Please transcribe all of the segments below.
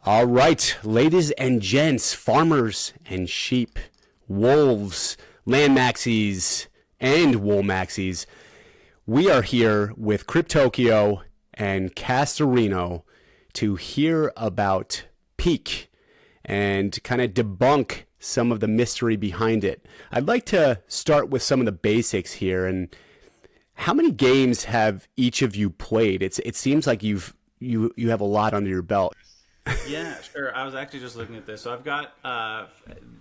All right, ladies and gents, farmers and sheep, wolves, land maxis, and wool maxis, we are here with Cryptokyo and Castorinho to hear about Peak and kind of debunk some of the mystery behind it. I'd like to start with some of the basics here. And how many games have each of you played? It seems like you have a lot under your belt. Yeah, sure. I was actually just looking at this. So I've got,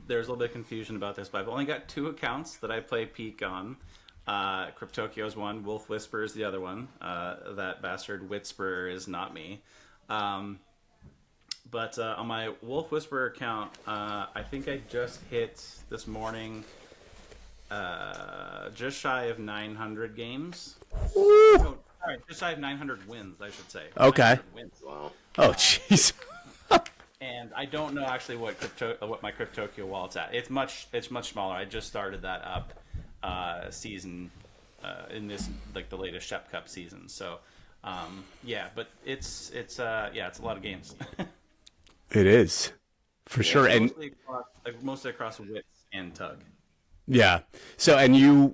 there's a little bit of confusion about this, but I've only got two accounts that I play Peak on. Cryptokyo is one, Wolf Whisper is the other one. That bastard Whisperer is not me. But on my Wolf Whisperer account, I think I just hit this morning just shy of 900 games. Oh, sorry, just shy of 900 wins, I should say. Okay. Wins. Wow. Oh, jeez. And I don't know actually what my Cryptokyo wallet's at. It's much smaller. I just started that up season in this like the latest Shep Cup season. So yeah, but it's a lot of games. It is for sure, and mostly across Wits and Tug. Yeah. So, and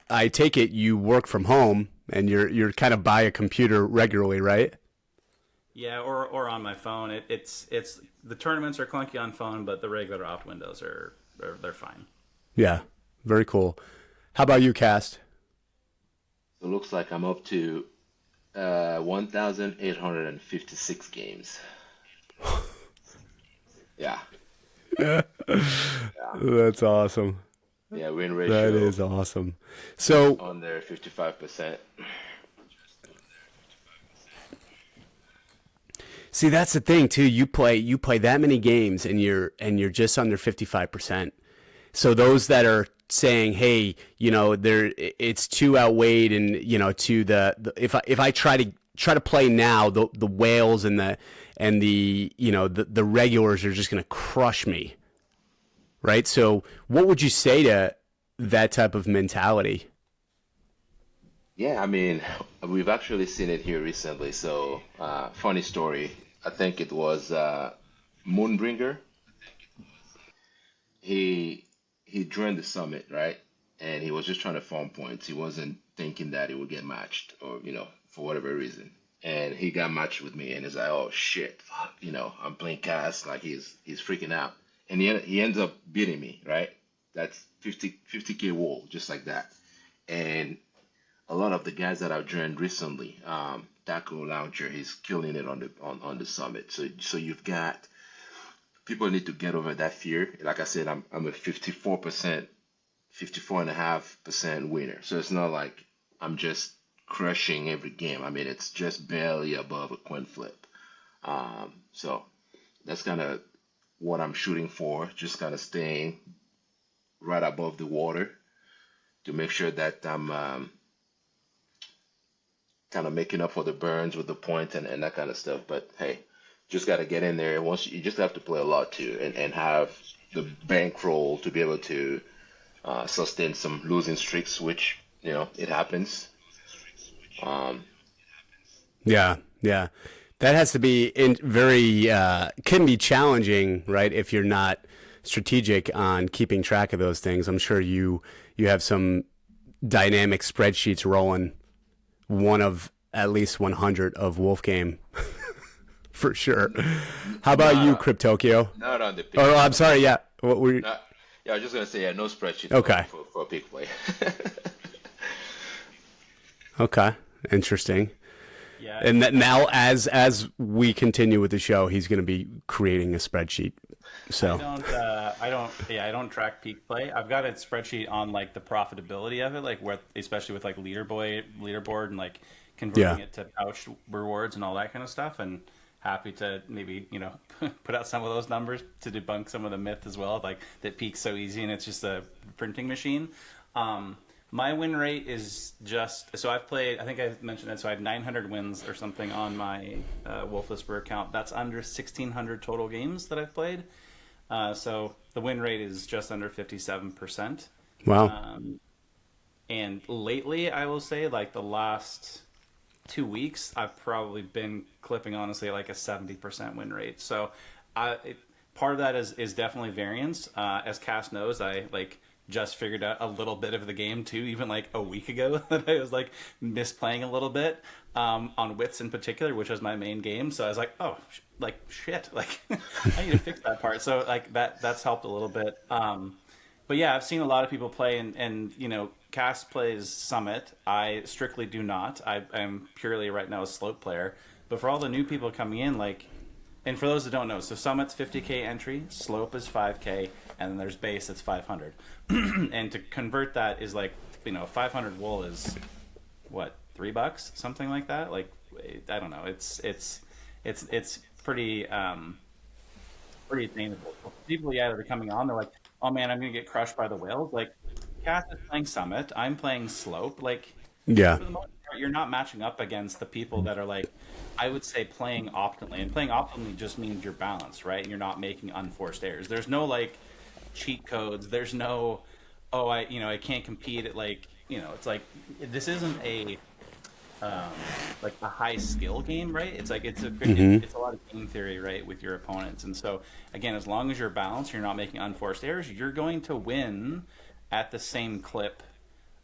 I take it you work from home and you're kind of by a computer regularly, right? Yeah, or on my phone. It's the tournaments are clunky on phone, but the regular off windows they're fine. Yeah, very cool. How about you, Cast? So it looks like I'm up to 1,856 games. Yeah. Yeah. That's awesome. Yeah, win ratio. That is awesome. So under 55%. See, that's the thing too. You play that many games and you're just under 55%. So those that are saying, hey, it's too outweighed, and to the if I try to play now, the whales and the regulars are just going to crush me. Right? So what would you say to that type of mentality? Yeah, I mean, we've actually seen it here recently. So, funny story. I think it was Moonbringer. He joined the summit, right? And he was just trying to farm points. He wasn't thinking that he would get matched, or for whatever reason. And he got matched with me, and he's like, "Oh shit, fuck, I'm playing cast." Like he's freaking out, and he ends up beating me, right? That's 50K wall, just like that. And a lot of the guys that I've joined recently, Taco Launcher, he's killing it on the summit. So you've got people need to get over that fear. Like I said, I'm a 54%, 54.5% winner. So it's not like I'm just crushing every game. I mean, it's just barely above a coin flip. So that's kind of what I'm shooting for. Just kind of staying right above the water to make sure that I'm kind of making up for the burns with the point and that kind of stuff. But hey, just got to get in there. Once you just have to play a lot too, and have the bankroll to be able to sustain some losing streaks, which it happens. Yeah, that has to be very can be challenging, right? If you're not strategic on keeping track of those things. I'm sure you have some dynamic spreadsheets rolling. One of at least 100 of Wolf Game, for sure. How about you, Cryptokyo? Not on the pick. Oh, I'm sorry. Yeah. What were you? Yeah, I was just gonna say no spreadsheet. Okay. For a pick play. Okay. Interesting. Yeah. And that now, as we continue with the show, he's going to be creating a spreadsheet. So I don't track peak play. I've got a spreadsheet on like the profitability of it, like where, especially with like leaderboard and like converting it to pouch rewards and all that kind of stuff. And happy to maybe put out some of those numbers to debunk some of the myth as well, like that peak's so easy and it's just a printing machine. My win rate is just, so I've played, I think I mentioned it, so I have 900 wins or something on my Wolf Whisperer account. That's under 1,600 total games that I've played. So the win rate is just under 57%. Wow. And lately, I will say, like the last 2 weeks, I've probably been clipping honestly like a 70% win rate. So part of that is definitely variance. As Cass knows, I like just figured out a little bit of the game too, even like a week ago that I was like misplaying a little bit on wits in particular, which was my main game. So I was like, oh, like shit, like I need to fix that part. So like that's helped a little bit. But yeah, I've seen a lot of people play, and you know, Cass plays Summit. I strictly do not. I'm purely right now a Slope player. But for all the new people coming in, like, and for those that don't know, so Summit's 50K entry, Slope is 5K, and then there's base that's 500. And to convert that is like, you know, 500 wool is what, $3, something like that. Like, I don't know. It's pretty pretty attainable. People, yeah, that are coming on, they're like, oh man, I'm gonna get crushed by the whales. Like, Cass is playing Summit, I'm playing Slope. Like, Yeah. for the most part, you're not matching up against the people that are like, I would say playing optimally. And playing optimally just means you're balanced, right? And you're not making unforced errors. There's no like cheat codes. There's no, oh, I can't compete at like, it's like, this isn't a like a high skill game, right? It's like it's a lot of game theory, right, with your opponents. And so again, as long as you're balanced, you're not making unforced errors, you're going to win at the same clip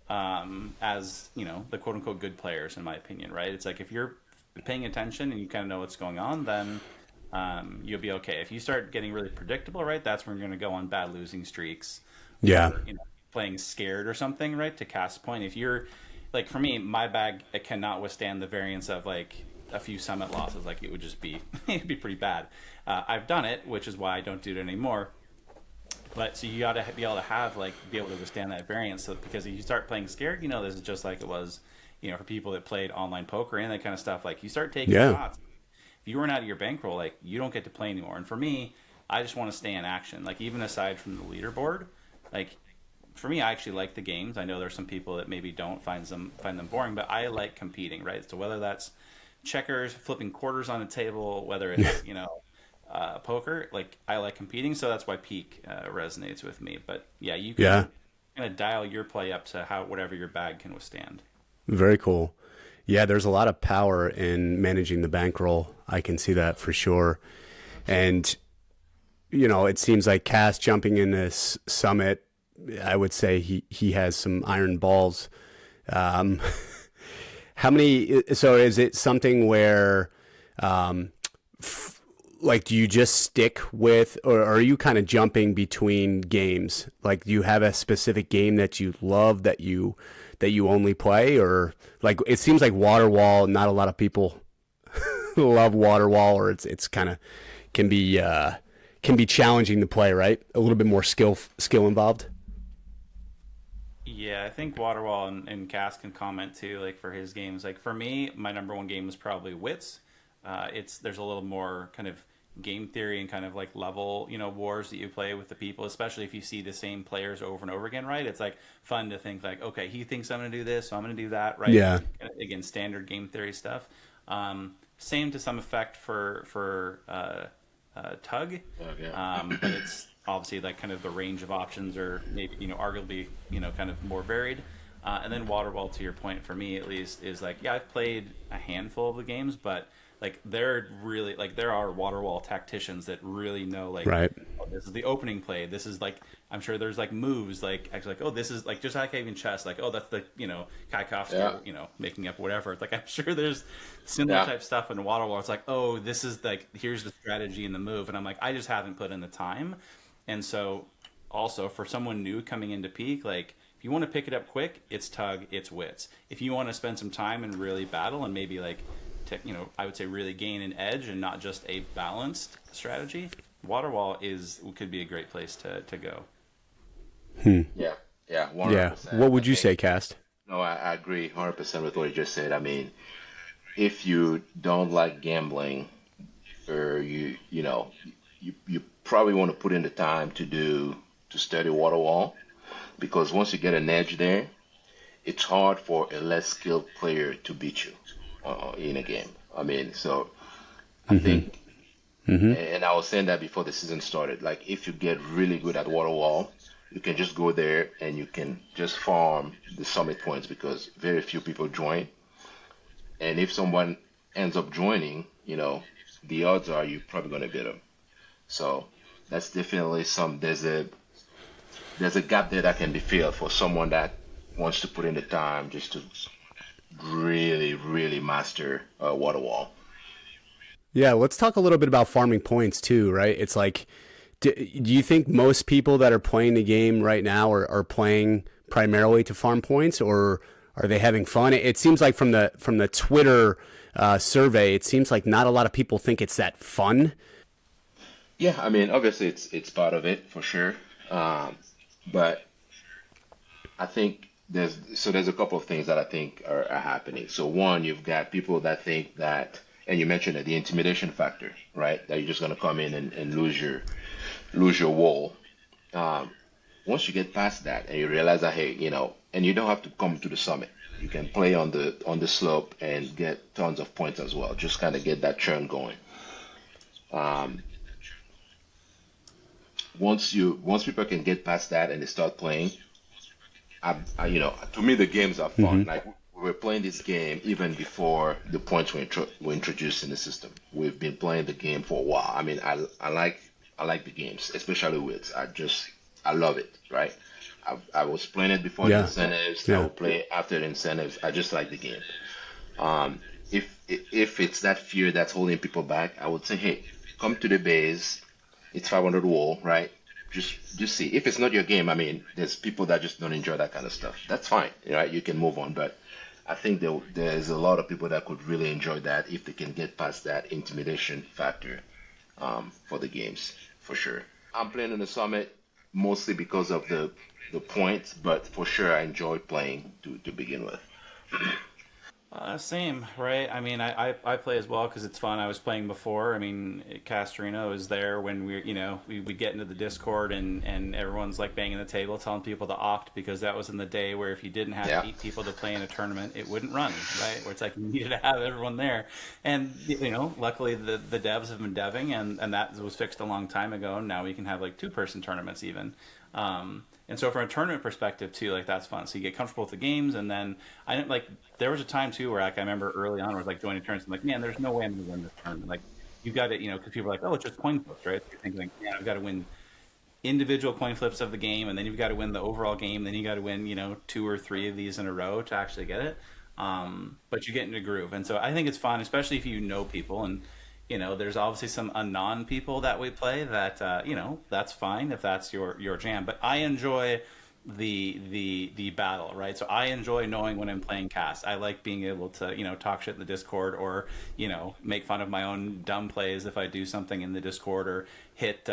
as the quote unquote good players, in my opinion, right? It's like if you're paying attention and you kind of know what's going on, then you'll be okay. If you start getting really predictable, right, that's when you're going to go on bad losing streaks. Yeah. Or, playing scared or something, right? To Cass' point, if you're like, for me, my bag, it cannot withstand the variance of like a few Summit losses. Like, it would just be it'd be pretty bad. I've done it, which is why I don't do it anymore. But so you got to be able to be able to withstand that variance. So because if you start playing scared, this is just like it was, for people that played online poker and that kind of stuff. Like, you start taking shots. If you run out of your bankroll, like, you don't get to play anymore. And for me, I just want to stay in action. Like, even aside from the leaderboard, like, for me, I actually like the games. I know there's some people that maybe don't find them boring, but I like competing, right? So whether that's checkers, flipping quarters on a table, whether it's poker, like, I like competing. So that's why Peak resonates with me. But yeah, you can kind of dial your play up to whatever your bag can withstand. Very cool. Yeah, there's a lot of power in managing the bankroll. I can see that for sure. And it seems like Cass jumping in this Summit, I would say he has some iron balls. How many? So is it something where, like, do you just stick with, or are you kind of jumping between games? Like, do you have a specific game that you love that you only play, or like it seems like Waterwall? Not a lot of people love Waterwall, or it's kind of can be challenging to play, right? A little bit more skill involved. Yeah, I think Waterwall and Cass can comment too, like for his games. Like for me, my number one game is probably Wits. There's a little more kind of game theory and kind of like level, wars that you play with the people, especially if you see the same players over and over again, right? It's like fun to think like, okay, he thinks I'm going to do this, so I'm going to do that, right? Yeah. Again, standard game theory stuff. Same to some effect for Tug. But it's obviously like kind of the range of options are maybe, arguably, kind of more varied. And then Waterwall, to your point, for me at least, is like, yeah, I've played a handful of the games, but like there are Waterwall tacticians that really know, like, right, oh, this is the opening play. This is like, I'm sure there's like moves, like actually like, oh, this is like just like even chess, like, oh, that's the, Kaikovsky, making up whatever. It's like, I'm sure there's similar type stuff in Waterwall. It's like, oh, this is like, here's the strategy and the move. And I'm like, I just haven't put in the time. And so also for someone new coming into Peak, like, if you want to pick it up quick, it's Tug, it's Wits. If you want to spend some time and really battle and maybe like, I would say really gain an edge and not just a balanced strategy, Waterwall could be a great place to go. Yeah, 100%. Yeah. What would you say, Cast? No, I agree 100% with what you just said. I mean, if you don't like gambling, or you probably want to put in the time to study Waterwall, because once you get an edge there, it's hard for a less skilled player to beat you in a game. I mean, so I think, and I was saying that before the season started, like, if you get really good at Waterwall, you can just go there and you can just farm the summit points because very few people join. And if someone ends up joining, the odds are you're probably going to beat them. So that's definitely there's a gap there that can be filled for someone that wants to put in the time just to really, really master water wall. Yeah, let's talk a little bit about farming points too, right? It's like, do you think most people that are playing the game right now are playing primarily to farm points, or are they having fun? It seems like from the Twitter survey, it seems like not a lot of people think it's that fun. Yeah, I mean, obviously it's part of it for sure, but I think there's a couple of things that I think are happening. So one, you've got people that think that, and you mentioned it, the intimidation factor, right? That you're just gonna come in and lose your wall. Um, Once you get past that and you realize that, hey, and you don't have to come to the summit. You can play on the slope and get tons of points as well. Just kind of get that churn going. Um, once people can get past that and they start playing, to me the games are fun. Hmm. Like we were playing this game even before the points were introduced in the system. We've been playing the game for a while. I mean, I like the games, especially with I love it. Right? I was playing it before the Yeah, incentives. I yeah, will play it after the incentives. I just like the game. Um, if it's that fear that's holding people back, I would say, hey, come to the base. It's 500 wall, right? Just see. If it's not your game, I mean, there's people that just don't enjoy that kind of stuff. That's fine, right? You can move on. But I think there's a lot of people that could really enjoy that if they can get past that intimidation factor for the games, for sure. I'm playing in the summit mostly because of the points, but for sure I enjoy playing to begin with. Same, right? I mean, I play as well because it's fun. I was playing before. I mean, Castorinho was there when we get into the Discord and everyone's like banging the table, telling people to opt because that was in the day where if you didn't have Yeah. 8 people to play in a tournament, it wouldn't run, right? Where it's like you needed to have everyone there. And luckily the devs have been deving and that was fixed a long time ago. And now we can have like 2-person tournaments even. And so from a tournament perspective too, like that's fun. So you get comfortable with the games, and then I didn't like. There was a time too where like I remember early on, where I was like joining tournaments. I'm like, man, there's no way I'm gonna win this tournament. Like, you got to, because people are like, oh, it's just coin flips, right? So you're thinking, like, yeah, I've got to win individual coin flips of the game, and then you've got to win the overall game. Then you got to win, 2 or 3 of these in a row to actually get it. But you get into a groove, and so I think it's fun, especially if you know people. And there's obviously some unknown people that we play that that's fine if that's your jam. But I enjoy the battle, right? So I enjoy knowing when I'm playing cast. I like being able to talk shit in the Discord, or make fun of my own dumb plays if I do something in the Discord, or hit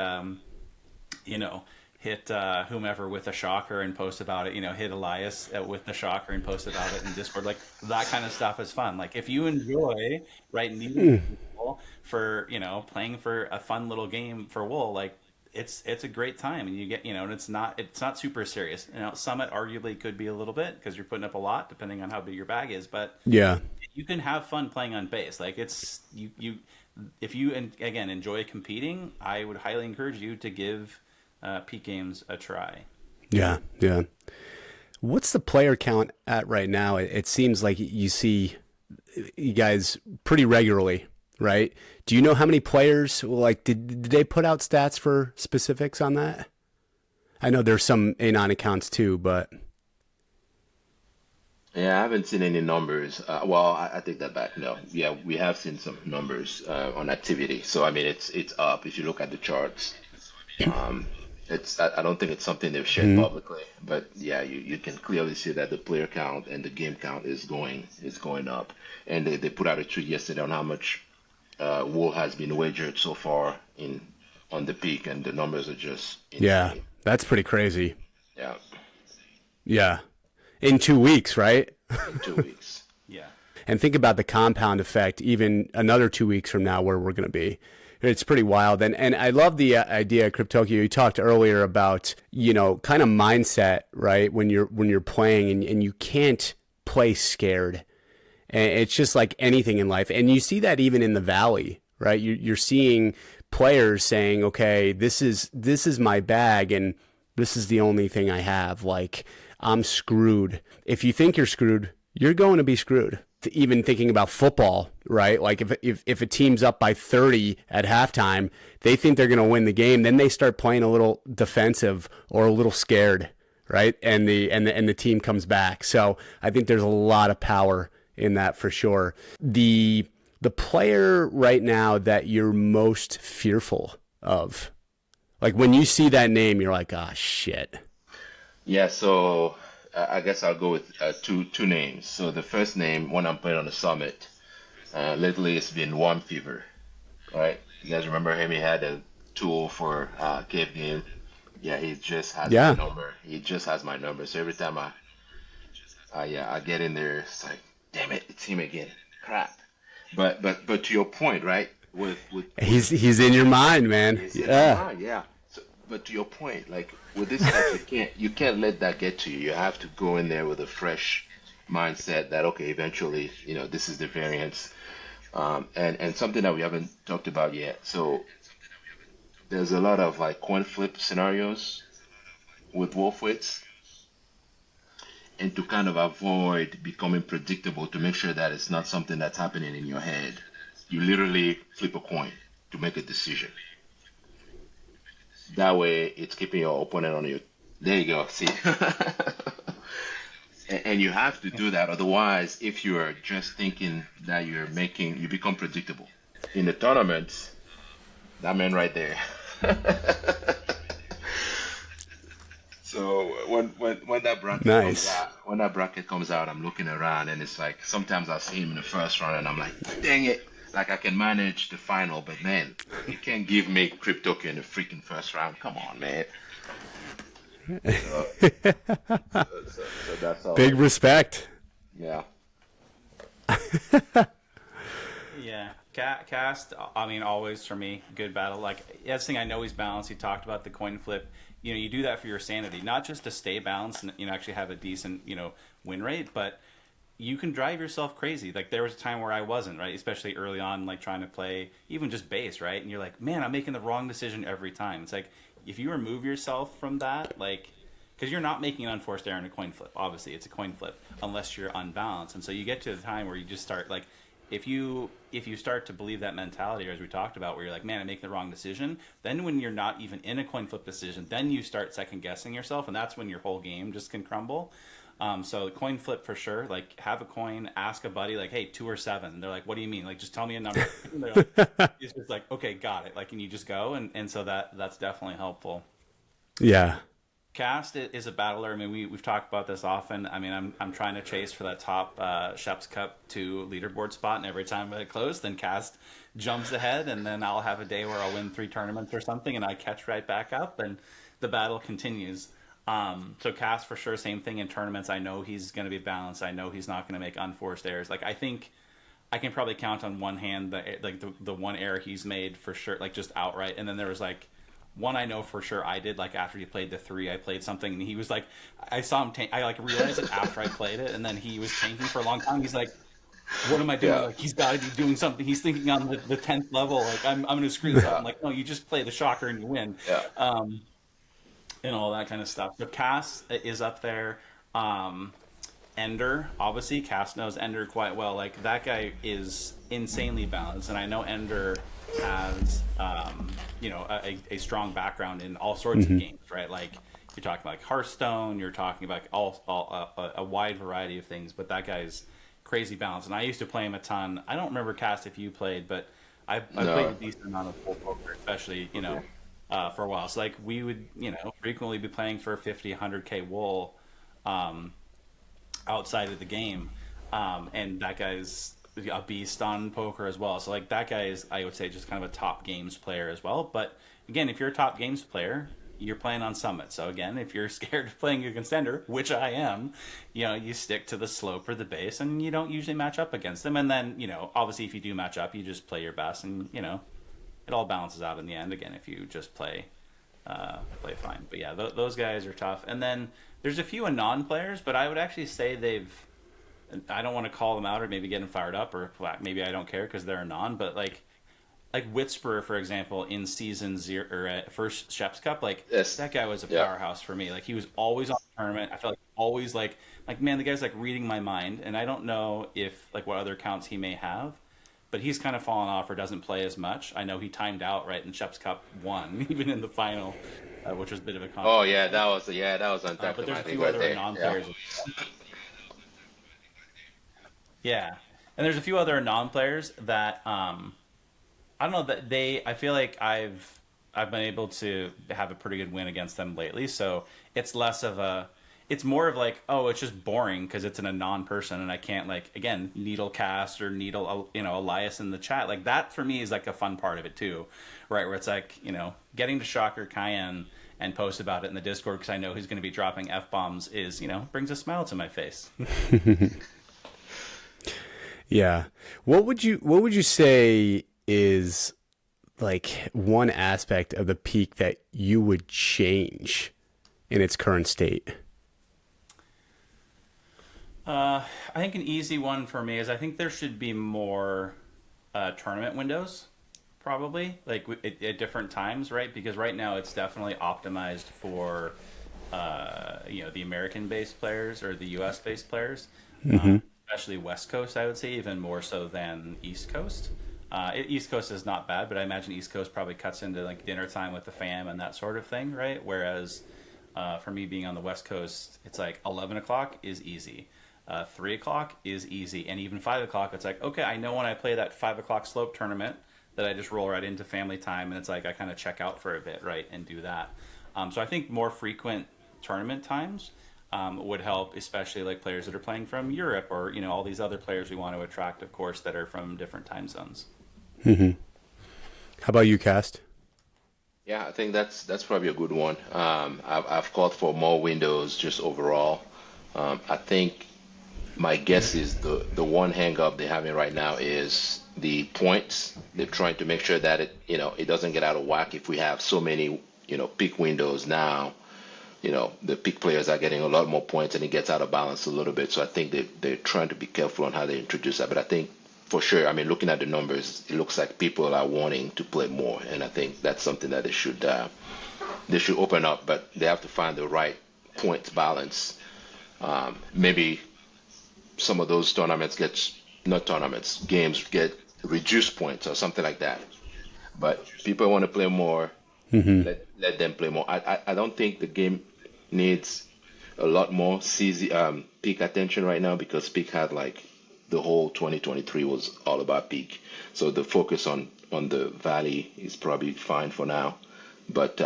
you know, hit whomever with a shocker and post about it. Hit Elias with the shocker and post about it in Discord. Like that kind of stuff is fun. Like if you enjoy, right, meeting people for playing for a fun little game for Wool, like it's a great time, and you get and it's not super serious. Summit arguably could be a little bit because you're putting up a lot depending on how big your bag is, but yeah. you can have fun playing on base. Like it's you if you again enjoy competing, I would highly encourage you to give Peak Games a try. Yeah, yeah. What's the player count at right now? It seems like you see you guys pretty regularly, right? Do you know how many players, like, did they put out stats for specifics on that? I know there's some Anon accounts too, but Yeah, I haven't seen any numbers. Well, I take that back. No, yeah, we have seen some numbers on activity. So I mean, it's up if you look at the charts. Um, I don't think it's something they've shared Mhm. publicly, but yeah, you can clearly see that the player count and the game count is going up. And they put out a tweet yesterday on how much wool has been wagered so far in on the peak, and the numbers are just Yeah, insane. that's pretty crazy. Yeah, Yeah. In 2 weeks, right? in 2 weeks. Yeah. And think about the compound effect, even another 2 weeks from now, where we're going to be. It's pretty wild. And I love the idea of Cryptokyo. You talked earlier about, kind of mindset, right? When you're playing and you can't play scared. And it's just like anything in life. And you see that even in the Valley, right? You're seeing players saying, okay, this is my bag, and this is the only thing I have. Like, I'm screwed. If you think you're screwed, you're going to be screwed. even thinking about football, right? Like if a team's up by 30 at halftime, they think they're going to win the game. Then they start playing a little defensive or a little scared, right? And the team comes back. So I think there's a lot of power in that for sure. The player right now that you're most fearful of, like when you see that name, you're like, ah, shit. Yeah, so I guess I'll go with two names. So the first name, one I'm playing on the summit, lately it's been Warm Fever, right? You guys remember him? He had a tool for cave game. Yeah, he just has my number. He just has my number. So every time I get in there, it's like, damn it, it's him again. Crap. But to your point, right? With he's in your mind, man. he's in my mind, yeah. So, but to your point, like with this stuff, you can't let that get to you. You have to go in there with a fresh mindset that okay, eventually, this is the variance, and something that we haven't talked about yet. So there's a lot of like coin flip scenarios with Wolfwits, and to kind of avoid becoming predictable, to make sure that it's not something that's happening in your head, you literally flip a coin to make a decision. That way, it's keeping your opponent on your. There you go. See, and you have to do that. Otherwise, if you are just thinking that you become predictable. In the tournaments, that man right there. So when that bracket comes out, I'm looking around and it's like sometimes I see him in the first round and I'm like, dang it. Like I can manage the final, but man, you can't give me Cryptokyo in the freaking first round. Come on, man. So that's all. Big respect. Yeah. Yeah. Cast, I mean, always for me, good battle. Like, that's the thing, I know he's balanced. He talked about the coin flip. You do that for your sanity, not just to stay balanced and, actually have a decent, win rate, but you can drive yourself crazy. Like, there was a time where I wasn't, right? Especially early on, like, trying to play even just base, right? And you're like, man, I'm making the wrong decision every time. It's like, if you remove yourself from that, like, because you're not making an unforced error in a coin flip. Obviously, it's a coin flip, unless you're unbalanced. And so you get to the time where you just start, like, if you start to believe that mentality, or as we talked about, where you're like, man, I'm making the wrong decision, then when you're not even in a coin flip decision, then you start second guessing yourself, and that's when your whole game just can crumble. So coin flip for sure. Like, have a coin, ask a buddy, like, hey, 2 or 7. And they're like, what do you mean? Like, just tell me a number. And they're like, it's just like, okay, got it. Like, and you just go, and so that's definitely helpful. Yeah. Cast is a battler. I mean, we've talked about this often. I mean, I'm trying to chase for that top Sheps Cup 2 leaderboard spot, and every time I close, then Cast jumps ahead, and then I'll have a day where I'll win 3 tournaments or something, and I catch right back up, and the battle continues. So Cast for sure, same thing in tournaments. I know he's going to be balanced. I know he's not going to make unforced errors. Like, I think I can probably count on one hand the one error he's made for sure, like just outright, and then there was like one I know for sure I did, like after he played the 3, I played something, and he was like, I saw him I like realized it after I played it, and then he was tanking for a long time. He's like, what am I doing? Yeah. Like, he's got to be doing something. He's thinking on the 10th level, like, I'm going to screw this up. I'm like, no, you just play the shocker and you win. Yeah. And all that kind of stuff. So Cass is up there. Ender, obviously, Cass knows Ender quite well. Like, that guy is insanely balanced, and I know Ender has a strong background in all sorts of games, right? Like, you're talking about like Hearthstone, you're talking about a wide variety of things, but that guy's crazy balanced. And I used to play him a ton. I don't remember, Cast, if you played, but I played a decent amount of full poker, especially for a while. So like, we would frequently be playing for 50, 100K wool outside of the game, and that guy's a beast on poker as well. So like, that guy is, I would say, just kind of a top games player as well. But again, if you're a top games player, you're playing on Summit. So again, if you're scared of playing a contender, which I am, you stick to the slope or the base, and you don't usually match up against them. And then, obviously, if you do match up, you just play your best, and it all balances out in the end. Again, if you just play fine. But yeah, those guys are tough. And then there's a few non-players, but I would actually say I don't want to call them out or maybe get them fired up, or maybe I don't care because they're a non, but like Whisperer, for example, in season 0 or first Sheps Cup, like, yes. That guy was a powerhouse for me. Like, he was always on the tournament. I felt like always like man, the guy's like reading my mind, and I don't know if like what other accounts he may have, but he's kind of fallen off or doesn't play as much. I know he timed out right in Shep's Cup 1, even in the final, which was a bit of a Oh yeah, controversy. that was But untapped there's I a think few right other there. Yeah. non-players. Yeah, and there's a few other non-players that I don't know that they. I feel like I've been able to have a pretty good win against them lately. So it's less of a. It's more of like, oh, it's just boring because it's in a non-person and I can't like again needle cast or needle Elias in the chat. Like that for me is like a fun part of it too, right? Where it's like getting to Shocker Cayenne and post about it in the Discord because I know he's going to be dropping F bombs is brings a smile to my face. Yeah. What would you say is like one aspect of the peak that you would change in its current state? I think an easy one for me is I think there should be more tournament windows, probably like at different times, right? Because right now it's definitely optimized for the American-based players or the U.S.-based players, especially West Coast. I would say even more so than East Coast. East Coast is not bad, but I imagine East Coast probably cuts into like dinner time with the fam and that sort of thing, right? Whereas for me being on the West Coast, it's like 11 o'clock is easy. 3 o'clock is easy, and even 5 o'clock, it's like, okay, I know when I play that 5 o'clock slope tournament that I just roll right into family time, and it's like I kind of check out for a bit, right, and do that. So I think more frequent tournament times would help, especially like players that are playing from Europe or all these other players we want to attract, of course, that are from different time zones. How about you, Cast? Yeah, I think that's probably a good one. I've called for more windows just overall. I think my guess is the one hang up they're having right now is the points. They're trying to make sure that it doesn't get out of whack if we have so many peak windows now. The peak players are getting a lot more points and it gets out of balance a little bit. So I think they're trying to be careful on how they introduce that. But I think for sure, I mean, looking at the numbers, it looks like people are wanting to play more, and I think that's something that they should open up. But they have to find the right points balance. Maybe some of those tournaments not tournaments, games get reduced points or something like that. But people want to play more, let them play more. I don't think the game needs a lot more peak attention right now because peak had like the whole 2023 was all about peak. So the focus on the valley is probably fine for now. But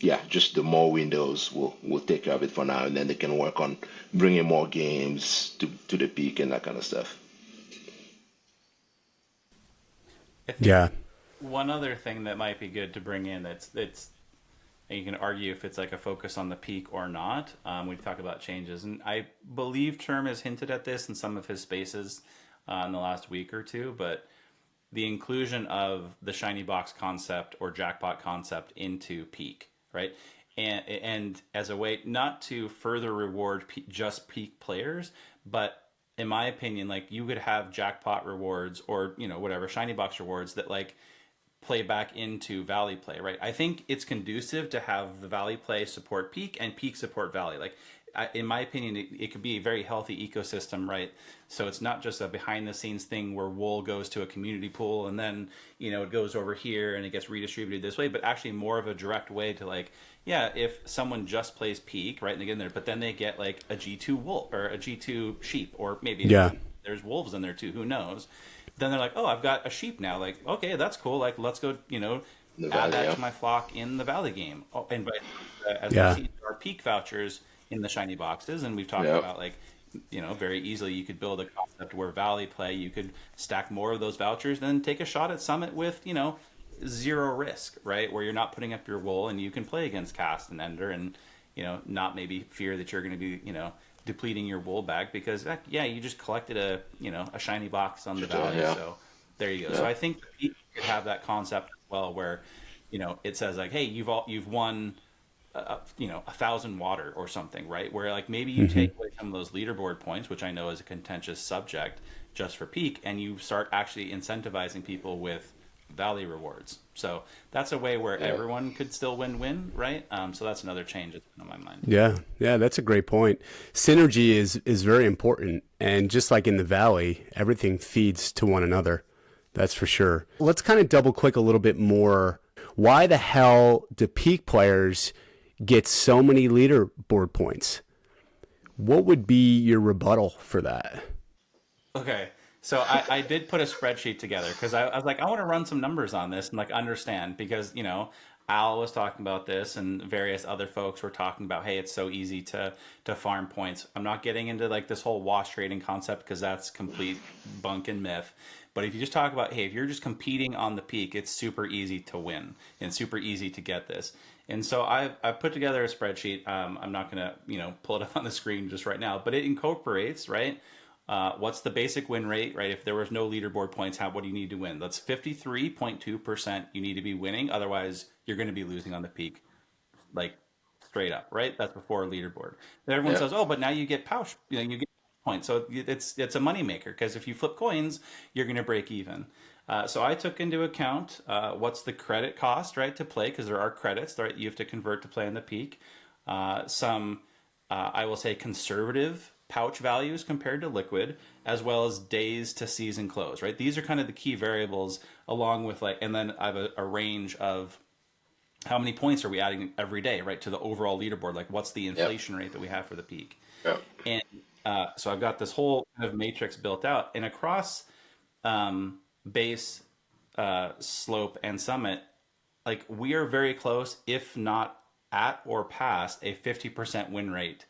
yeah, just the more windows will take care of it for now, and then they can work on bringing more games to the peak and that kind of stuff. I think Yeah. one other thing that might be good to bring in that's and you can argue if it's like a focus on the peak or not. We talk about changes, and I believe Term has hinted at this in some of his spaces in the last week or two, but the inclusion of the shiny box concept or jackpot concept into peak, right? And as a way not to further reward just peak players, but in my opinion, like you could have jackpot rewards or whatever shiny box rewards that like play back into Valley play, right? I think it's conducive to have the Valley play support peak and peak support Valley. Like in my opinion, it could be a very healthy ecosystem, right? So it's not just a behind the scenes thing where wool goes to a community pool and then, it goes over here and it gets redistributed this way, but actually more of a direct way to like, yeah, if someone just plays peak, right, and they get in there, but then they get like a G2 wolf or a G2 sheep, or maybe there's wolves in there too, who knows? Then they're like, oh, I've got a sheep now. Like, okay, that's cool. Like, let's go, add that to my flock in the Valley game. Oh, and as we see, there are peak vouchers in the shiny boxes, and we've talked about like, very easily you could build a concept where Valley play, you could stack more of those vouchers, then take a shot at Summit with, zero risk, right? Where you're not putting up your wool and you can play against Cast and Ender and, not maybe fear that you're going to be, depleting your wool bag because you just collected a shiny box on the Valley. So there you go. So I think you could have that concept as well where, it says like, hey, you've won 1,000 water or something, right? Where like maybe you take away some of those leaderboard points, which I know is a contentious subject just for peak, and you start actually incentivizing people with Valley rewards. So that's a way where everyone could still win-win, right? So that's another change that's on my mind. Yeah, that's a great point. Synergy is very important, and just like in the Valley, everything feeds to one another. That's for sure. Let's kind of double click a little bit more. Why the hell do peak players get so many leaderboard points? What would be your rebuttal for that? Okay. So I did put a spreadsheet together because I was like, I want to run some numbers on this and like understand because, Al was talking about this and various other folks were talking about, hey, it's so easy to farm points. I'm not getting into like this whole wash trading concept because that's complete bunk and myth. But if you just talk about, hey, if you're just competing on the peak, it's super easy to win and super easy to get this. And so I've put together a spreadsheet. I'm not going to, pull it up on the screen just right now, but it incorporates, right? What's the basic win rate, right? If there was no leaderboard points, what do you need to win? That's 53.2% you need to be winning. Otherwise, you're going to be losing on the peak, like straight up, right? That's before a leaderboard. Then everyone says, oh, but now you get pouch, you get points. So it's a moneymaker because if you flip coins, you're going to break even. So I took into account what's the credit cost, right, to play, because there are credits, right, you have to convert to play on the peak. I will say, conservative pouch values compared to liquid, as well as days to season close, right? These are kind of the key variables, along with and then I have a range of how many points are we adding every day, right, to the overall leaderboard? Like, what's the inflation rate that we have for the peak? And so I've got this whole kind of matrix built out, and across base, slope, and summit, like we are very close, if not at or past a 50% win rate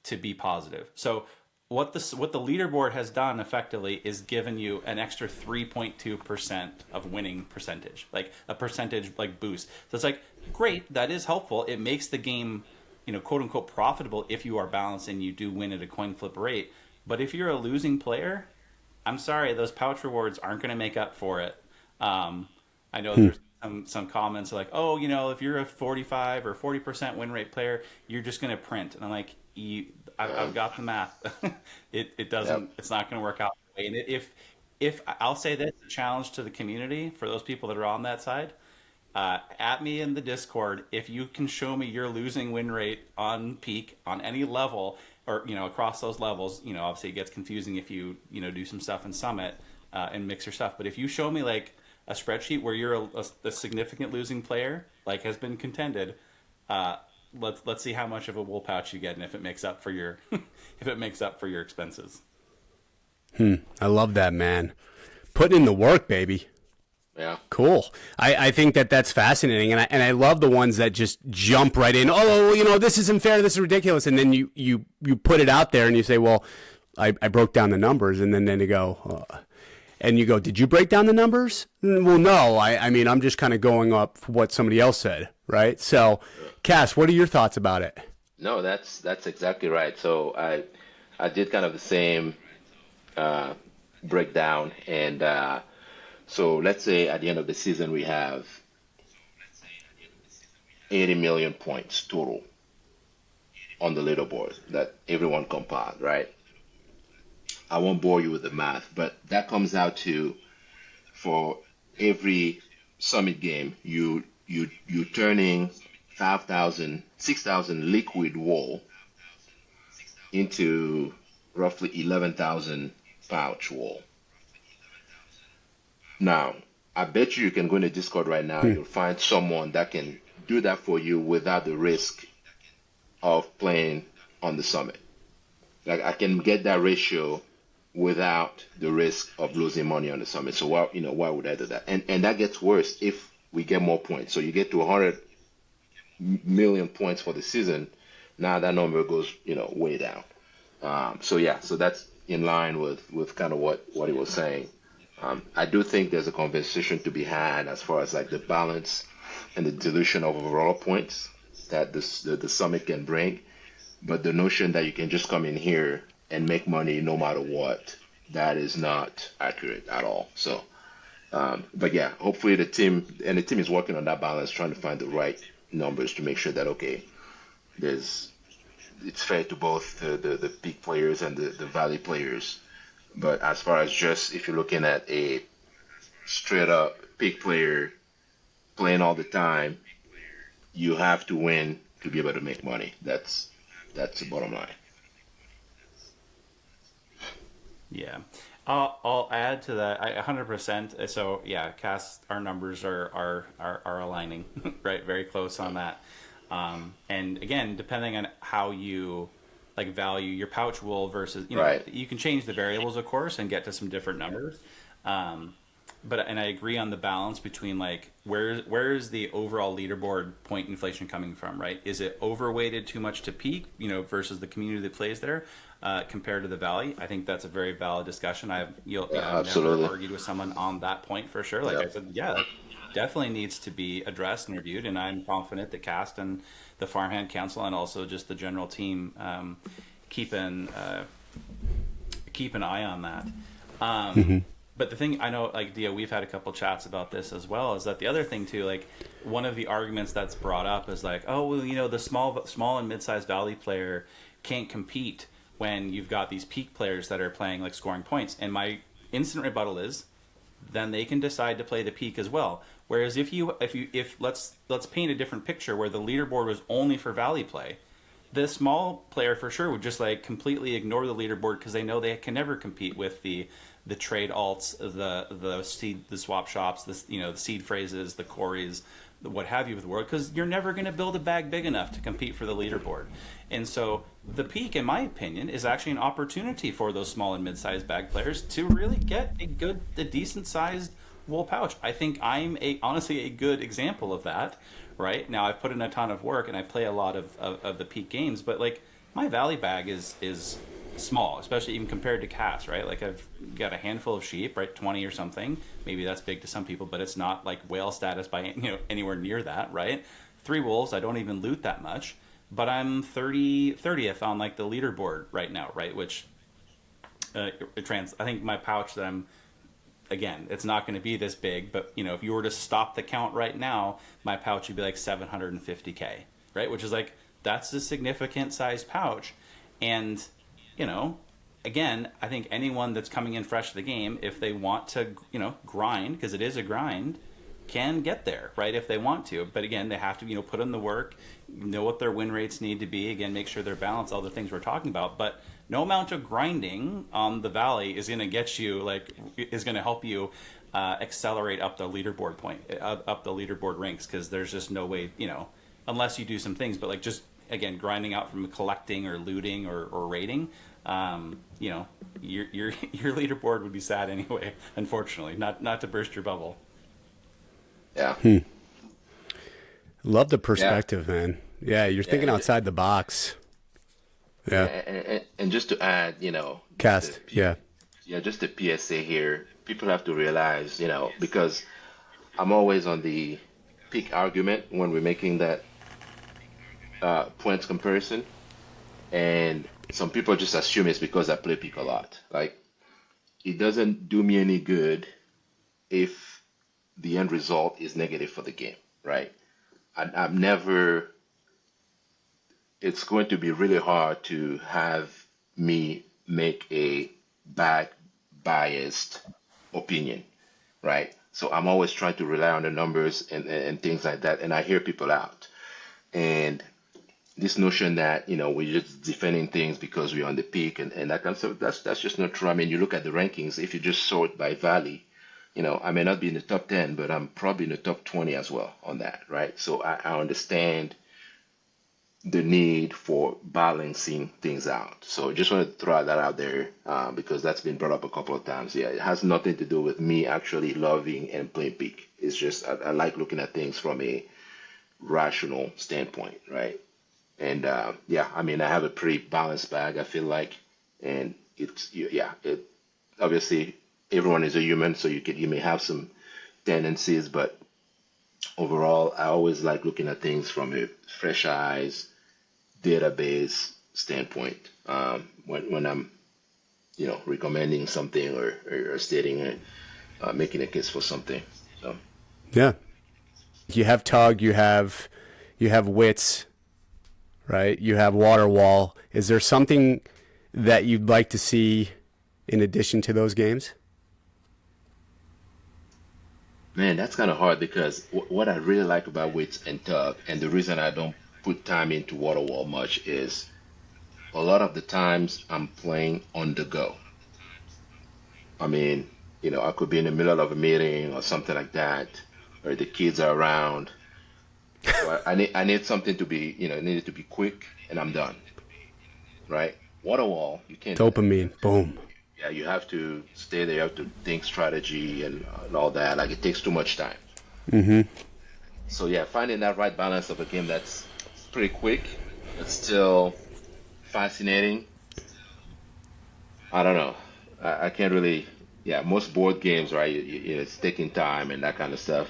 to be positive. So what the leaderboard has done effectively is given you an extra 3.2% of winning percentage, like a percentage like boost. So it's like, great, that is helpful. It makes the game, quote unquote profitable if you are balanced and you do win at a coin flip rate. But if you're a losing player, I'm sorry, those pouch rewards aren't going to make up for it. I know there's some comments like, oh, if you're a 45 or 40% win rate player, you're just going to print. And I'm like, I've got the math. It doesn't. It's not going to work out that way. And if I'll say this, a challenge to the community for those people that are on that side, at me in the Discord, if you can show me your losing win rate on peak on any level, or across those levels, obviously it gets confusing if you do some stuff in Summit and mix your stuff. But if you show me like a spreadsheet where you're a significant losing player, like has been contended, let's see how much of a wool pouch you get, and if it makes up for your expenses. I love that, man. Putting in the work, baby. Yeah. Cool. I think that's fascinating, and I love the ones that just jump right in. Oh, this isn't fair. This is ridiculous, and then you put it out there and you say, well, I broke down the numbers, and then they go. And you go, did you break down the numbers? Well, no. I mean, I'm just kind of going up what somebody else said, right? So, Cass, what are your thoughts about it? No, that's exactly right. So I did kind of the same breakdown, and so let's say at the end of the season we have 80 million points total on the leaderboard that everyone compiled, right? I won't bore you with the math, but that comes out to, for every summit game, you turning 6,000 liquid wool into roughly 11,000 pouch wool. Now, I bet you can go into Discord right now, you'll find someone that can do that for you without the risk of playing on the summit. Like, I can get that ratio without the risk of losing money on the summit. So why would I do that? And that gets worse if we get more points. So you get to 100 million points for the season. Now that number goes way down. So that's in line with kind of what he was saying. I do think there's a conversation to be had as far as like the balance and the dilution of overall points that the summit can bring. But the notion that you can just come in here and make money no matter what, that is not accurate at all. So, but yeah, hopefully the team is working on that balance, trying to find the right numbers to make sure that, okay, it's fair to both the peak players and the valley players. But as far as just if you're looking at a straight up peak player playing all the time, you have to win to be able to make money. That's the bottom line. Yeah. I'll add to that. 100%. So yeah, cast our numbers are aligning, right? Very close on that. And again, depending on how you like value your pouch wool versus, Right. you can change the variables, of course, and get to some different numbers. And I agree on the balance between like where is the overall leaderboard point inflation coming from, right? Is it overweighted too much to peak, versus the community that plays there, compared to the valley? I think that's a very valid discussion. I've never Absolutely. argued with someone on that point for sure. Like I Yep. said, yeah, that definitely needs to be addressed and reviewed, and I'm confident that Cast and the Farmhand Council and also just the general team keep an keep an eye on that. But the thing I know, like Dio, we've had a couple chats about this as well, is that the other thing too, like one of the arguments that's brought up is like, oh well, the small and mid-sized valley player can't compete when you've got these peak players that are playing like scoring points. And my instant rebuttal is, then they can decide to play the peak as well. Whereas if let's paint a different picture where the leaderboard was only for valley play, the small player for sure would just like completely ignore the leaderboard because they know they can never compete with the trade alts, the swap shops, the seed phrases, the Corys, what have you with the world, because you're never going to build a bag big enough to compete for the leaderboard. And so the peak, in my opinion, is actually an opportunity for those small and mid-sized bag players to really get a decent sized wool pouch. I think I'm honestly a good example of that. Right now, I've put in a ton of work and I play a lot of the peak games, but like my valley bag is small, especially even compared to Cast, right? Like I've got a handful of sheep, right? 20 or something. Maybe that's big to some people, but it's not like whale status by anywhere near that, right? 3 wolves, I don't even loot that much, but I'm 30th on like the leaderboard right now, right? Which I think my pouch that I'm, again, it's not going to be this big, but if you were to stop the count right now, my pouch would be like 750k, right? Which is like, that's a significant sized pouch. And again, I think anyone that's coming in fresh to the game, if they want to, grind, because it is a grind, can get there, right? If they want to. But again, they have to, put in the work, know what their win rates need to be. Again, make sure they're balanced, all the things we're talking about. But no amount of grinding on the valley is going to get you, is going to help you accelerate up the leaderboard up the leaderboard ranks, because there's just no way, unless you do some things. But just, again, grinding out from collecting or looting or raiding, your leaderboard would be sad anyway, unfortunately, not to burst your bubble. Yeah. Love the perspective, man. Yeah, you're thinking outside the box. Yeah. And just to add, Cast. Yeah. Just a PSA here. People have to realize, because I'm always on the peak argument when we're making that points comparison, and some people just assume it's because I play peak a lot. Like, it doesn't do me any good if the end result is negative for the game, right? I've never. It's going to be really hard to have me make a biased opinion, right? So I'm always trying to rely on the numbers and things like that, and I hear people out. And this notion that we're just defending things because we're on the peak and that kind of stuff, that's just not true. I mean, you look at the rankings. If you just sort by valley, I may not be in the top 10, but I'm probably in the top 20 as well on that, right? So I understand the need for balancing things out. So just wanted to throw that out there because that's been brought up a couple of times. Yeah, it has nothing to do with me actually loving and playing peak. It's just I like looking at things from a rational standpoint, right? And I mean, I have a pretty balanced bag, I feel like, and it obviously everyone is a human, so you may have some tendencies, but overall, I always like looking at things from a fresh eyes, database standpoint when I'm, recommending something or stating, making a case for something. So Yeah. You have Tug, you have Wits, right? You have Water Wall. Is there something that you'd like to see in addition to those games? Man, that's kind of hard because what I really like about Wits and Tug, and the reason I don't put time into Waterwall much is a lot of the times I'm playing on the go. I mean, I could be in the middle of a meeting or something like that, or the kids are around. So I need something to be, it needed to be quick, and I'm done, right? Waterwall, you can't do that. Dopamine. Boom. Yeah, you have to stay there, you have to think strategy and all that. Like it takes too much time. So yeah, finding that right balance of a game that's pretty quick, but still fascinating. I don't know. I can't really. Yeah, most board games, right? It's taking time and that kind of stuff.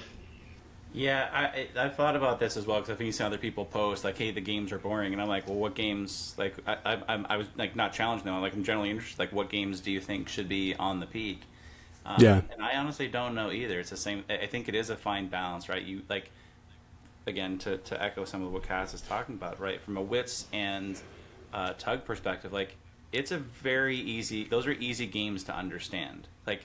Yeah, I've thought about this as well because I think some other people post like, "Hey, the games are boring," and I'm like, "Well, what games?" Like, I was like not challenging them. I'm generally interested. Like, what games do you think should be on the peak? Yeah. And I honestly don't know either. It's the same. I think it is a fine balance, right? You like again to echo some of what Cass is talking about, right? From a wits and tug perspective, like it's a very easy. Those are easy games to understand. Like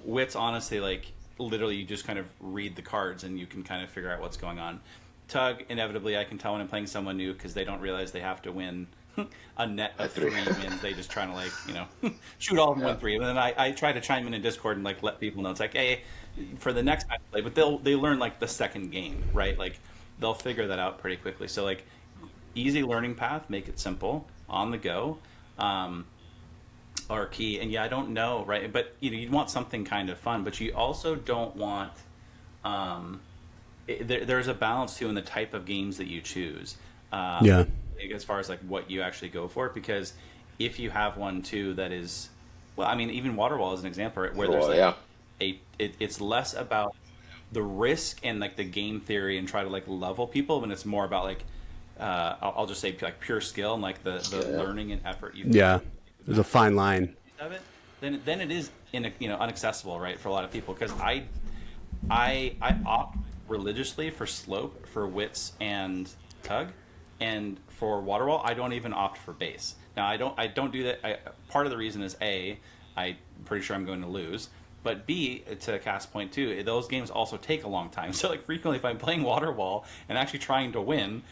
wits, honestly, like literally, you just kind of read the cards and you can kind of figure out what's going on. Tug, inevitably, I can tell when I'm playing someone new because they don't realize they have to win a net A of three. three wins. They just trying to shoot all of them Yeah. win three. And then I try to chime in Discord and like let people know it's like, hey, for the next time I play, but they learn like the second game, right? Like they'll figure that out pretty quickly. So like easy learning path, make it simple on the go. Um, are key. And yeah, I don't know, right? But you'd want something kind of fun, but you also don't want. Um, there's a balance too in the type of games that you choose, Yeah. as far as like what you actually go for. Because if you have one too that is, well, I mean, even Waterwall is an example, right, where there's Well, like yeah. it's less about the risk and like the game theory and try to like level people, and it's more about like I'll just say like pure skill and like the Yeah. learning and effort you Yeah. There's a fine line. of it, then it is inaccessible, right, for a lot of people. Because I opt religiously for slope for wits and tug, and for waterwall I don't even opt for base. Now I don't do that. Part of the reason is I'm pretty sure I'm going to lose. But B, to Cast's point too, those games also take a long time. So like frequently, if I'm playing Waterwall and actually trying to win,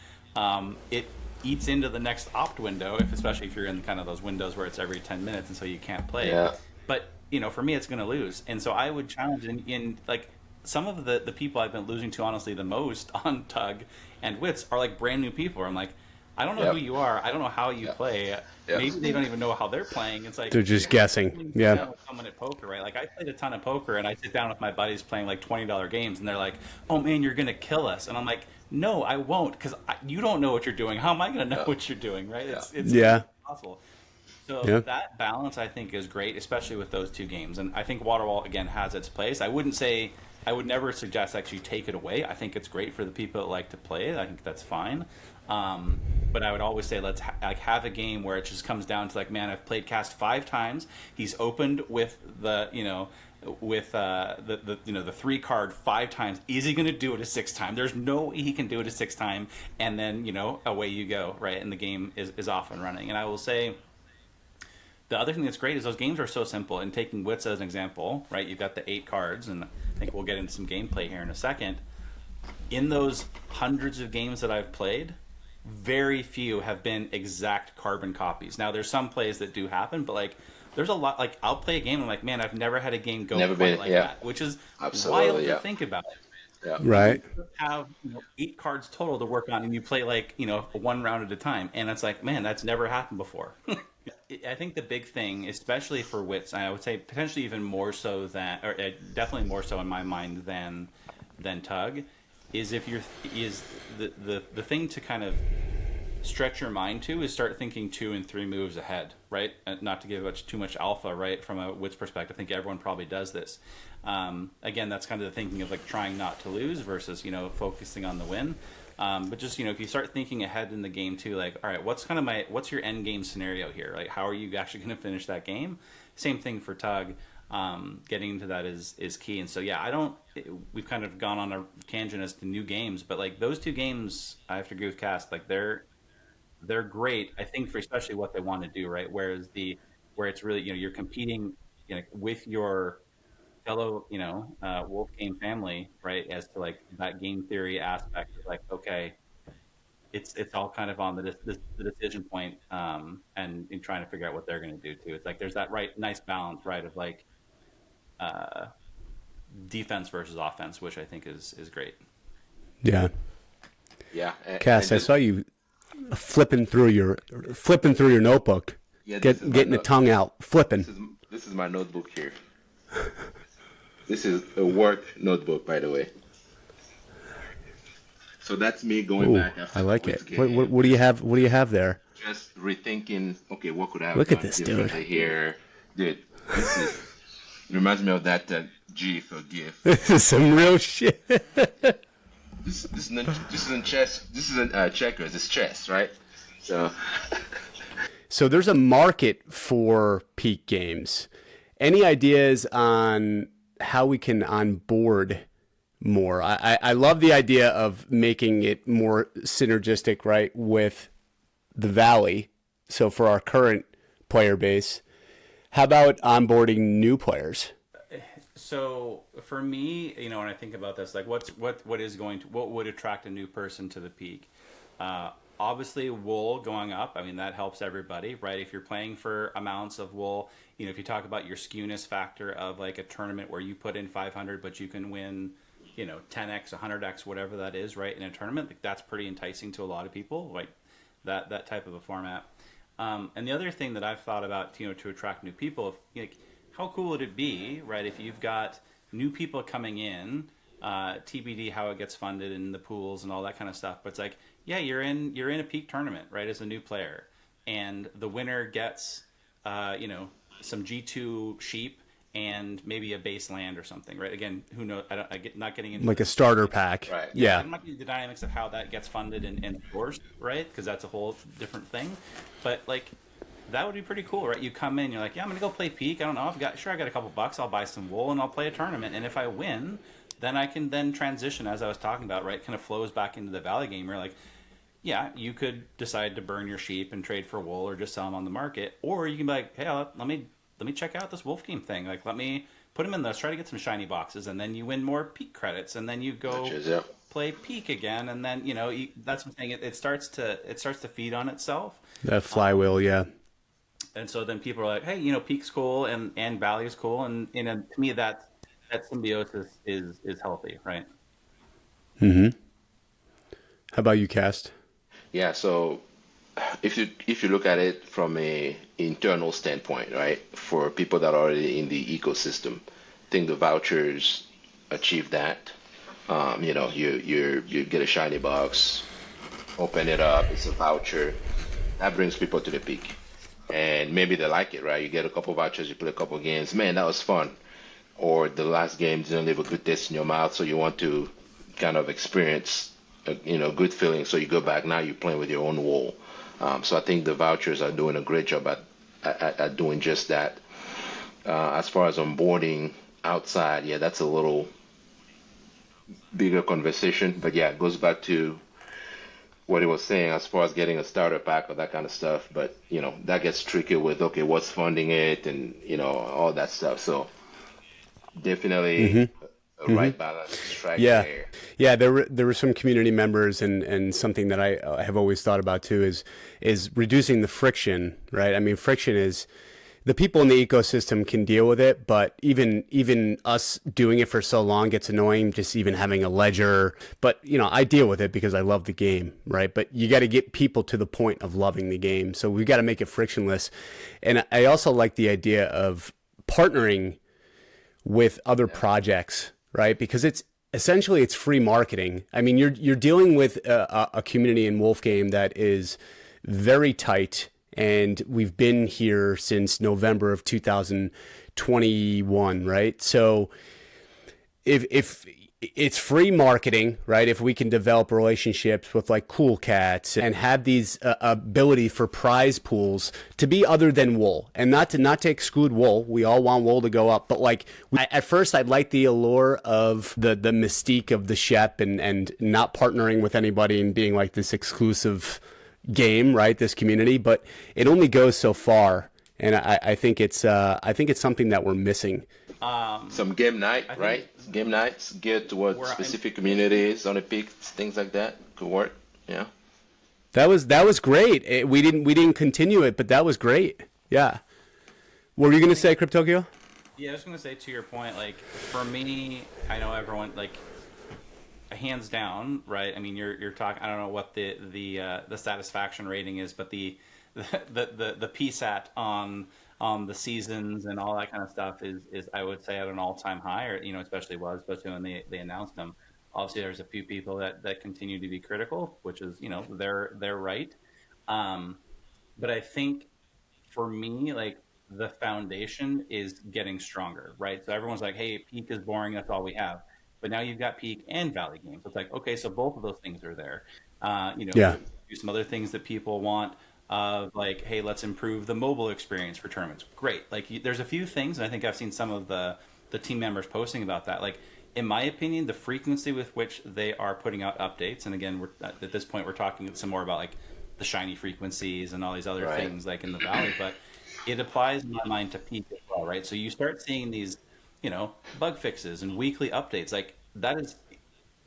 it eats into the next opt window. Especially if you're in kind of those windows where it's every 10 minutes, and so you can't play. Yeah. But for me, it's going to lose. And so I would challenge in like some of the people I've been losing to honestly the most on Tug and Wits are like brand new people. I'm like, I don't know who Yep. you are. I don't know how you Yep. play. Yep. Maybe they don't even know how they're playing. It's like They're just guessing. Yeah. with someone at poker, right? Like I played a ton of poker, and I sit down with my buddies playing like $20 games, and they're like, "Oh man, you're gonna kill us," and I'm like, "No, I won't, because you don't know what you're doing. How am I gonna know Yeah. what you're doing?" Right? Yeah. It's Yeah. impossible. So Yeah. that balance, I think, is great, especially with those two games. And I think Waterwall again has its place. I would never suggest actually take it away. I think it's great for the people that like to play it. I think that's fine. But I would always say let's have a game where it just comes down to like, man, I've played Cast 5 times. He's opened with the 3 card 5 times. Is he going to do it a 6th time? There's no way he can do it a 6th time. And then away you go, right? And the game is off and running. And I will say, the other thing that's great is those games are so simple. And taking Wits as an example, right? You've got the 8 cards, and I think we'll get into some gameplay here in a second. In those hundreds of games that I've played, very few have been exact carbon copies. Now, there's some plays that do happen, but like, there's a lot. Like, I'll play a game, and I'm like, man, I've never had a game go Never quite been, like yeah. that, which is Absolutely, wild yeah. to think about. Yeah. Right. You have 8 cards total to work on, and you play like one round at a time, and it's like, man, that's never happened before. I think the big thing, especially for Wits, I would say potentially even more so than, or definitely more so in my mind than Tug, is if you're is the thing to kind of stretch your mind to is start thinking 2 and 3 moves ahead, right? Not to give too much alpha, right? From a Wits perspective, I think everyone probably does this. Again, that's kind of the thinking of like trying not to lose versus focusing on the win. But just if you start thinking ahead in the game too, like, all right, what's your end game scenario here? Like, how are you actually going to finish that game? Same thing for Tug. Getting into that is key. And so we've kind of gone on a tangent as to new games, but like those 2 games, I have to agree with Cast, like they're great, I think, for especially what they want to do, right? Where it's really you're competing with your fellow, Wolf game family, right? As to like that game theory aspect of like, okay, it's all kind of on the decision point, and in trying to figure out what they're going to do too. It's like there's that nice balance, right, of like uh, defense versus offense, which I think is great. Yeah. Yeah, Cass, I saw you flipping through your notebook, yeah. getting the tongue out, flipping. This is my notebook here. This is a work notebook, by the way. So that's me going Ooh, back after I like the it. game. What do you have? What do you have there? Just rethinking. Okay, what could I have Look at done this, differently dude. here? Dude, this is reminds me of that GIF or GIF. This is some real shit. This isn't chess. This isn't checkers. It's chess, right? So So there's a market for peak games. Any ideas on how we can onboard more? I love the idea of making it more synergistic, right, with the Valley. So for our current player base, how about onboarding new players? So for me, when I think about this, like what would attract a new person to the peak? Obviously, wool going up. I mean, that helps everybody, right? If you're playing for amounts of wool, if you talk about your skewness factor of like a tournament where you put in 500, but you can win, 10x, 100x, whatever that is, right? In a tournament, like that's pretty enticing to a lot of people, like that type of a format. And the other thing that I've thought about, to attract new people, like how cool would it be, right? If you've got new people coming in, TBD how it gets funded and the pools and all that kind of stuff. But it's like, yeah, you're in a peak tournament, right? As a new player, and the winner gets, some G2 sheep and maybe a base land or something, right? Again, who knows? I get not getting into Like a starter pack. right. Yeah. It might be the dynamics of how that gets funded and sourced, right? Because that's a whole different thing. But like, that would be pretty cool, right? You come in, you're like, yeah, I'm gonna go play peak. I don't know, I got a couple bucks. I'll buy some wool and I'll play a tournament. And if I win, then I can then transition, as I was talking about, right? Kind of flows back into the Valley game. You're like, yeah, you could decide to burn your sheep and trade for wool or just sell them on the market, or you can be like, hey, let me check out this wolf game thing. Like, let me put them in this, try to get some shiny boxes, and then you win more peak credits, and then you go play peak again, and then that's what I'm saying. It starts to feed on itself. That flywheel, yeah. And so then people are like, hey, peak's cool and valley is cool, and to me that symbiosis is healthy, right? Mm-hmm. How about you, Cast? Yeah, so if you look at it from a internal standpoint, right, for people that are already in the ecosystem, I think the vouchers achieve that. You get a shiny box, open it up, it's a voucher. That brings people to the peak. And maybe they like it, right? You get a couple vouchers, you play a couple games. Man, that was fun. Or the last game didn't leave a good taste in your mouth, so you want to kind of experience good feeling. So you go back. Now you're playing with your own wool. So I think the vouchers are doing a great job at doing just that. As far as onboarding outside, yeah, that's a little bigger conversation. But yeah, it goes back to what he was saying as far as getting a starter pack or that kind of stuff. But that gets tricky with, okay, what's funding it and all that stuff. So definitely a right balance strike there. Yeah, there were some community members, and something that I have always thought about too is reducing the friction, right? I mean, friction is, the people in the ecosystem can deal with it, but even us doing it for so long gets annoying, just even having a ledger. But I deal with it because I love the game, right? But you got to get people to the point of loving the game, so we've got to make it frictionless. And I also like the idea of partnering with other projects, right? Because it's essentially free marketing. I mean, you're dealing with a community in Wolf Game that is very tight, and we've been here since November of 2021, right? So if it's free marketing, right? If we can develop relationships with like Cool Cats and have these ability for prize pools to be other than wool, and not to exclude wool. We all want wool to go up, but like at first I'd like the allure of the mystique of the Shep and not partnering with anybody and being like this exclusive game, right? This community, but it only goes so far. and I think it's something that we're missing. Some game night, right? Game nights geared towards specific communities on the peak, things like that could work. Yeah. That was great. We didn't continue it, but that was great. Yeah. What were you gonna say, Cryptokyo? Yeah, I was gonna say to your point, like for me, I know everyone like hands down, right? I mean, you're talking. I don't know what the satisfaction rating is, but the PSAT on the seasons and all that kind of stuff is I would say at an all-time high, or especially when they announced them. Obviously, there's a few people that continue to be critical, which is they're right. But I think for me, like the foundation is getting stronger, right? So everyone's like, hey, peak is boring, that's all we have. But now you've got peak and valley games. So it's like, okay, so both of those things are there. Yeah. Do some other things that people want of like, hey, let's improve the mobile experience for tournaments. Great. Like there's a few things, and I think I've seen some of the team members posting about that. Like, in my opinion, the frequency with which they are putting out updates, and again, we're at this point, we're talking some more about like the shiny frequencies and all these other things like in the valley, but it applies in my mind to peak as well, right? So you start seeing these, bug fixes and weekly updates. Like that is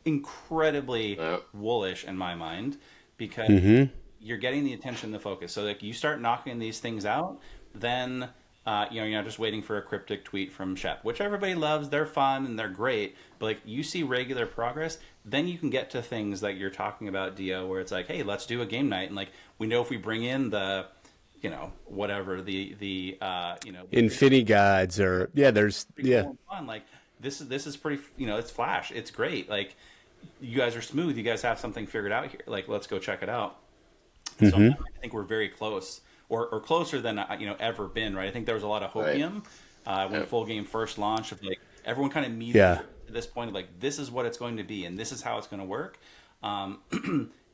incredibly woolish in my mind because you're getting the attention, the focus. So like you start knocking these things out, then you're not just waiting for a cryptic tweet from Shep, which everybody loves. They're fun and they're great, but like you see regular progress, then you can get to things like you're talking about, Dio, where it's like, hey, let's do a game night, and like we know if we bring in the whatever the Infinity Gods or there's fun. Like this is pretty, it's Flash, it's great. Like you guys are smooth, you guys have something figured out here. Like let's go check it out. So I think we're very close, or closer than ever been, right? I think there was a lot of hopium when Full Game first launched. Of like everyone kind of meets at this point of like this is what it's going to be and this is how it's going to work.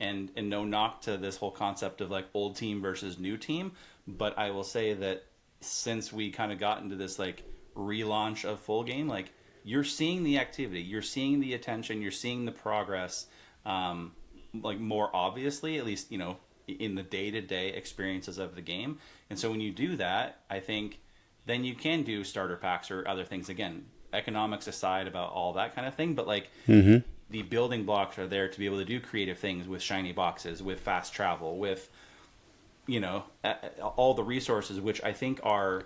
And no knock to this whole concept of like old team versus new team, but I will say that since we kind of got into this like relaunch of Full Game, like you're seeing the activity, you're seeing the attention, you're seeing the progress, like more obviously, at least in the day-to-day experiences of the game. And so when you do that, I think then you can do starter packs or other things, again, economics aside about all that kind of thing, but like the building blocks are there to be able to do creative things with shiny boxes, with fast travel, with all the resources, which I think are,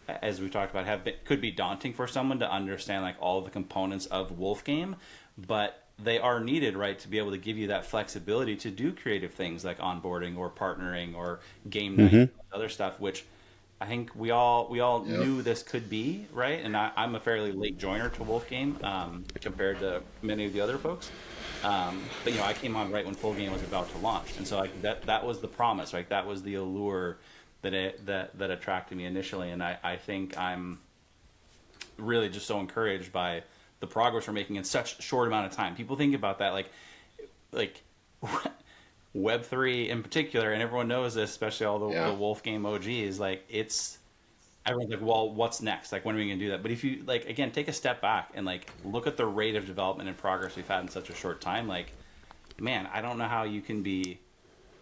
as we talked about, could be daunting for someone to understand like all the components of Wolf Game, but they are needed, right, to be able to give you that flexibility to do creative things like onboarding or partnering or game night and other stuff, which I think we all knew this could be, right? And I'm a fairly late joiner to Wolf Game compared to many of the other folks. But I came on right when Full Game was about to launch, and so like that was the promise, right? That was the allure that attracted me initially, and I think I'm really just so encouraged by the progress we're making in such a short amount of time. People think about that like Web3 in particular, and everyone knows this, especially all the Wolf Game OGs, like everyone's like, well, what's next? Like, when are we going to do that? But if you, like, again, take a step back and, like, look at the rate of development and progress we've had in such a short time, like, man, I don't know how you can be,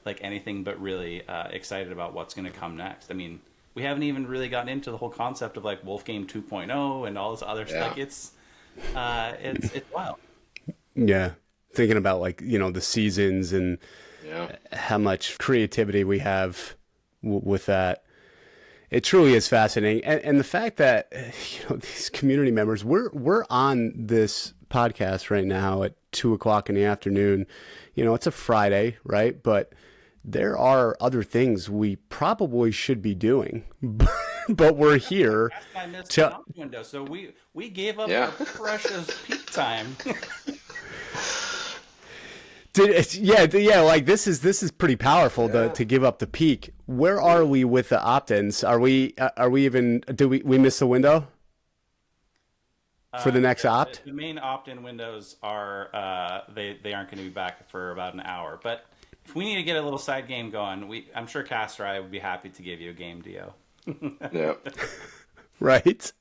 like, anything but really excited about what's going to come next. I mean, we haven't even really gotten into the whole concept of, like, Wolf Game 2.0 and all this other stuff. Like, it's wild. Yeah. Thinking about, like, the seasons and how much creativity we have with that. It truly is fascinating. And the fact that, these community members, we're on this podcast right now at 2:00 in the afternoon. It's a Friday, right? But there are other things we probably should be doing, but we're here. I missed the window, so we gave up our precious peak time. Like this is pretty powerful to give up the peak. Where are we with the opt-ins? Are we even, do we miss the window for the next opt? The main opt-in windows are they aren't going to be back for about an hour. But if we need to get a little side game going, I'm sure Castor I would be happy to give you a game, Dio. Yeah. Right.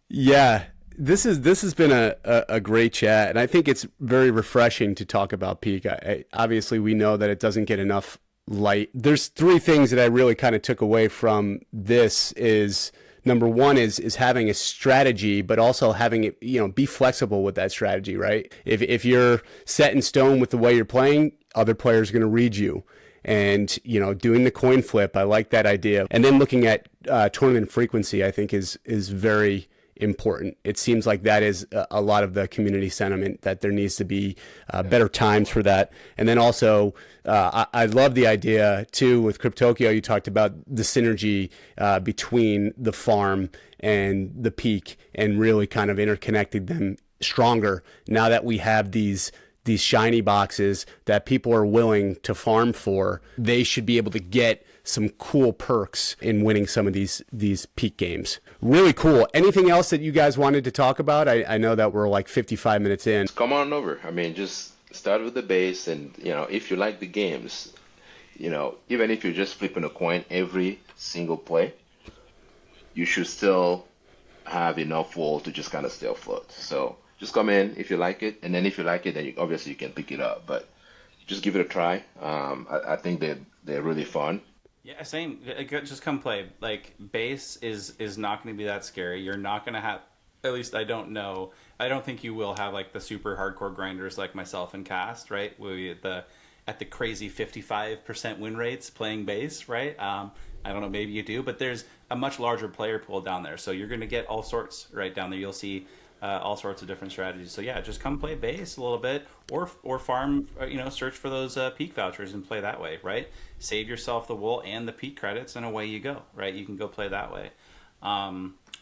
Yeah. This has been a great chat, and I think it's very refreshing to talk about peak. Obviously, we know that it doesn't get enough light. There's three things that I really kind of took away from this is number one is having a strategy, but also having it, be flexible with that strategy, right? If you're set in stone with the way you're playing, other players are going to read you. And, doing the coin flip, I like that idea. And then looking at tournament frequency, I think is very important. It seems like that is a lot of the community sentiment, that there needs to be better times for that. And then also, I love the idea too with Cryptokyo. You talked about the synergy between the farm and the peak, and really kind of interconnected them stronger now that we have these shiny boxes that people are willing to farm for. They should be able to get some cool perks in winning some of these peak games. Really cool. Anything else that you guys wanted to talk about? I know that we're like 55 minutes in. Come on over. I mean, just start with the base, and if you like the games, even if you're just flipping a coin every single play, you should still have enough wall to just kind of stay afloat. So just come in if you like it, and then if you like it, then obviously you can pick it up. But just give it a try. I think they're really fun. Yeah, same. Just come play. Like, base is not going to be that scary. You're not going to have, at least I don't know. I don't think you will have like the super hardcore grinders like myself and Cast, right? We at the crazy 55% win rates playing base, right? I don't know, maybe you do, but there's a much larger player pool down there, so you're going to get all sorts right down there. You'll see all sorts of different strategies. So yeah, just come play base a little bit, or farm, search for those peak vouchers and play that way, right? Save yourself the wool and the peak credits, and away you go, right? You can go play that way.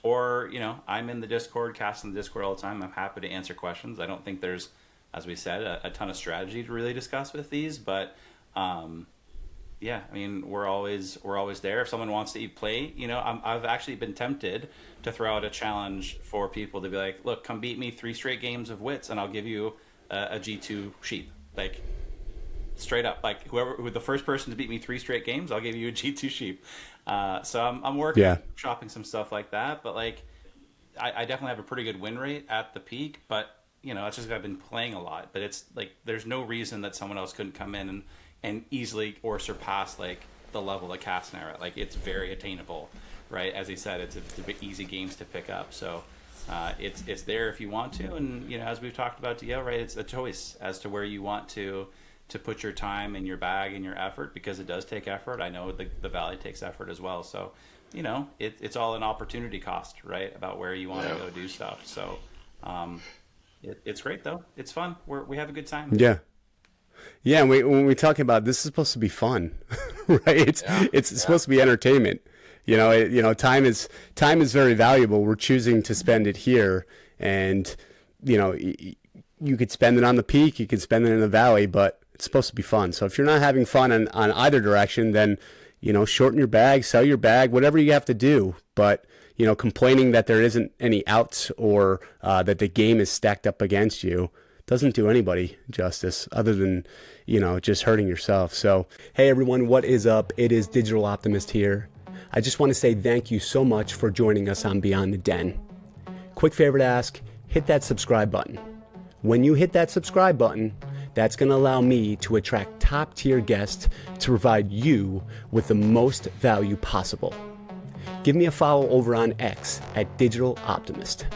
Or I'm in the Discord, Cast in the Discord all the time. I'm happy to answer questions. I don't think there's, as we said, a ton of strategy to really discuss with these, but yeah, I mean, we're always there. If someone wants to play, I've actually been tempted to throw out a challenge for people to be like, look, come beat me 3 straight games of wits, and I'll give you a G2 sheep. Like, straight up, like who the first person to beat me 3 straight games, I'll give you a G2 sheep. So I'm working, shopping some stuff like that. But like, I definitely have a pretty good win rate at the peak. But it's just I've been playing a lot. But it's like there's no reason that someone else couldn't come in and easily or surpass like the level of Cast and Era. Like, it's very attainable, right? As he said, it's easy games to pick up. So it's there if you want to, and as we've talked about DL, right? It's a choice as to where you want to put your time and your bag and your effort, because it does take effort. I know the Valley takes effort as well. So it's all an opportunity cost, right? About where you want to go do stuff. So it's great though. It's fun. We have a good time. Yeah, and when we talk about this is supposed to be fun, right? It's supposed to be entertainment. Time is very valuable. We're choosing to spend it here, and you could spend it on the peak, you could spend it in the valley, but it's supposed to be fun. So if you're not having fun on either direction, then shorten your bag, sell your bag, whatever you have to do. But complaining that there isn't any outs or that the game is stacked up against you doesn't do anybody justice, other than just hurting yourself. So hey everyone, what is up? It is Digital Optimist here. I just want to say thank you so much for joining us on Beyond the Den. Quick favor to ask, hit that subscribe button. When you hit that subscribe button, that's going to allow me to attract top tier guests to provide you with the most value possible. Give me a follow over on X at Digital Optimist.